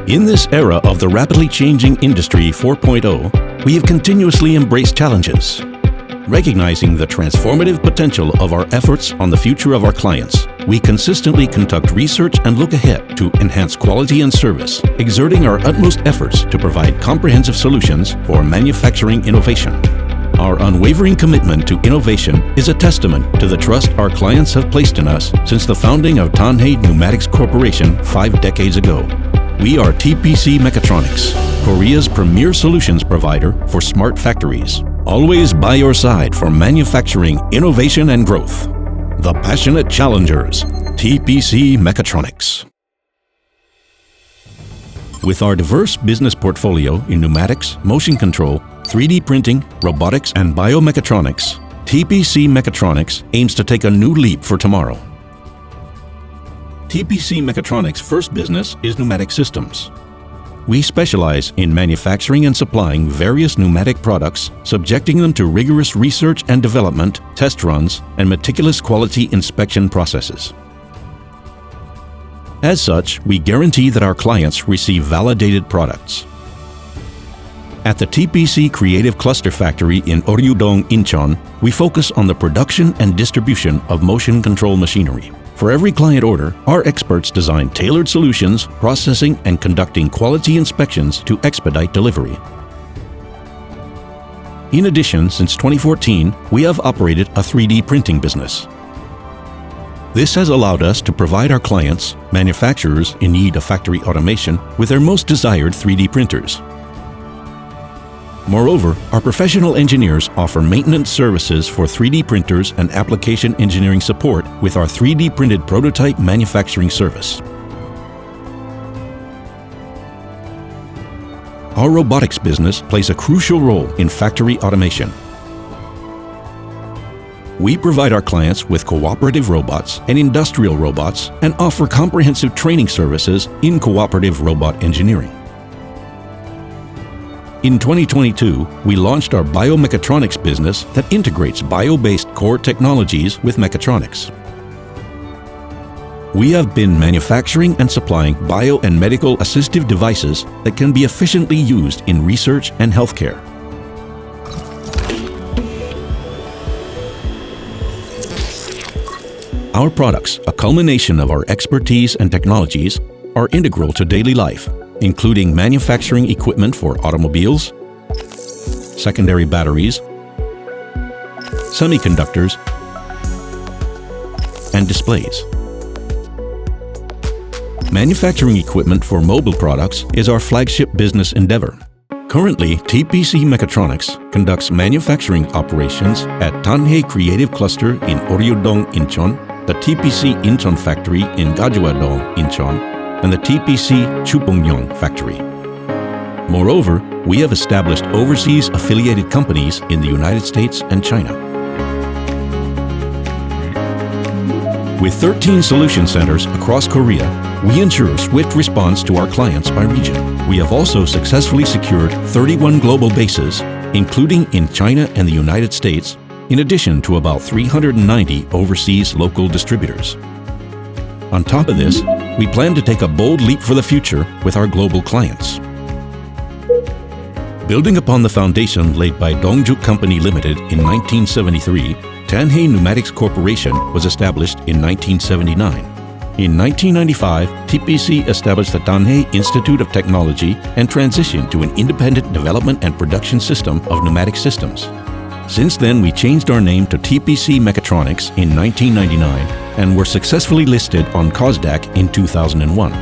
In this era of the rapidly changing Industry 4.0, we have continuously embraced challenges. Recognizing the transformative potential of our efforts on the future of our clients, we consistently conduct research and look ahead to enhance quality and service, exerting our utmost efforts to provide comprehensive solutions for manufacturing innovation. Our unwavering commitment to innovation is a testament to the trust our clients have placed in us since the founding of Tanhei Pneumatics Corporation 5 decades ago. We are TPC Mechatronics, Korea's premier solutions provider for smart factories. Always by your side for manufacturing innovation and growth. The passionate challengers, TPC Mechatronics. With our diverse business portfolio in pneumatics, motion control, 3D printing, robotics, and Bio-Mechatronics, TPC Mechatronics aims to take a new leap for tomorrow. TPC Mechatronics' first business is pneumatic systems. We specialize in manufacturing and supplying various pneumatic products, subjecting them to rigorous research and development, test runs, and meticulous quality inspection processes. As such, we guarantee that our clients receive validated products. At the TPC Creative Cluster Factory in Oryudong, Incheon, we focus on the production and distribution of motion control machinery. For every client order, our experts design tailored solutions, processing and conducting quality inspections to expedite delivery. In addition, since 2014, we have operated a 3D printing business. This has allowed us to provide our clients, manufacturers in need of factory automation, with their most desired 3D printers. Moreover, our professional engineers offer maintenance services for 3D printers and application engineering support with our 3D printed prototype manufacturing service. Our robotics business plays a crucial role in factory automation. We provide our clients with cooperative robots and industrial robots and offer comprehensive training services in cooperative robot engineering. In 2022, we launched our Bio-Mechatronics business that integrates bio-based core technologies with mechatronics. We have been manufacturing and supplying bio and medical assistive devices that can be efficiently used in research and healthcare. Our products, a culmination of our expertise and technologies, are integral to daily life, including manufacturing equipment for automobiles, secondary batteries, semiconductors, and displays. Manufacturing equipment for mobile products is our flagship business endeavor. Currently, TPC Mechatronics conducts manufacturing operations at Tanhei Creative Cluster in Oryudong, Incheon, the TPC Incheon factory in Gajuadong, Incheon, and the TPC Chupongyong factory. Moreover, we have established overseas affiliated companies in the United States and China. With 13 solution centers across Korea, we ensure swift response to our clients by region. We have also successfully secured 31 global bases, including in China and the United States, in addition to about 390 overseas local distributors. On top of this, we plan to take a bold leap for the future with our global clients. Building upon the foundation laid by Dongjuk Company Limited in 1973, Tanhei Pneumatics Corporation was established in 1979. In 1995, TPC established the Tanhei Institute of Technology and transitioned to an independent development and production system of pneumatic systems. Since then, we changed our name to TPC Mechatronics in 1999 and were successfully listed on KOSDAQ in 2001.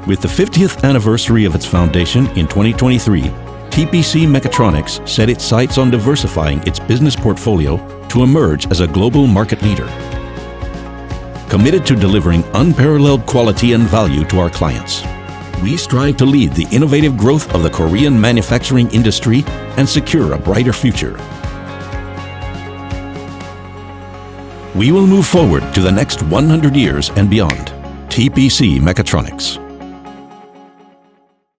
With the 50th anniversary of its foundation in 2023, TPC Mechatronics set its sights on diversifying its business portfolio to emerge as a global market leader. Committed to delivering unparalleled quality and value to our clients, we strive to lead the innovative growth of the Korean manufacturing industry and secure a brighter future. We will move forward to the next 100 years and beyond. TPC Mechatronics.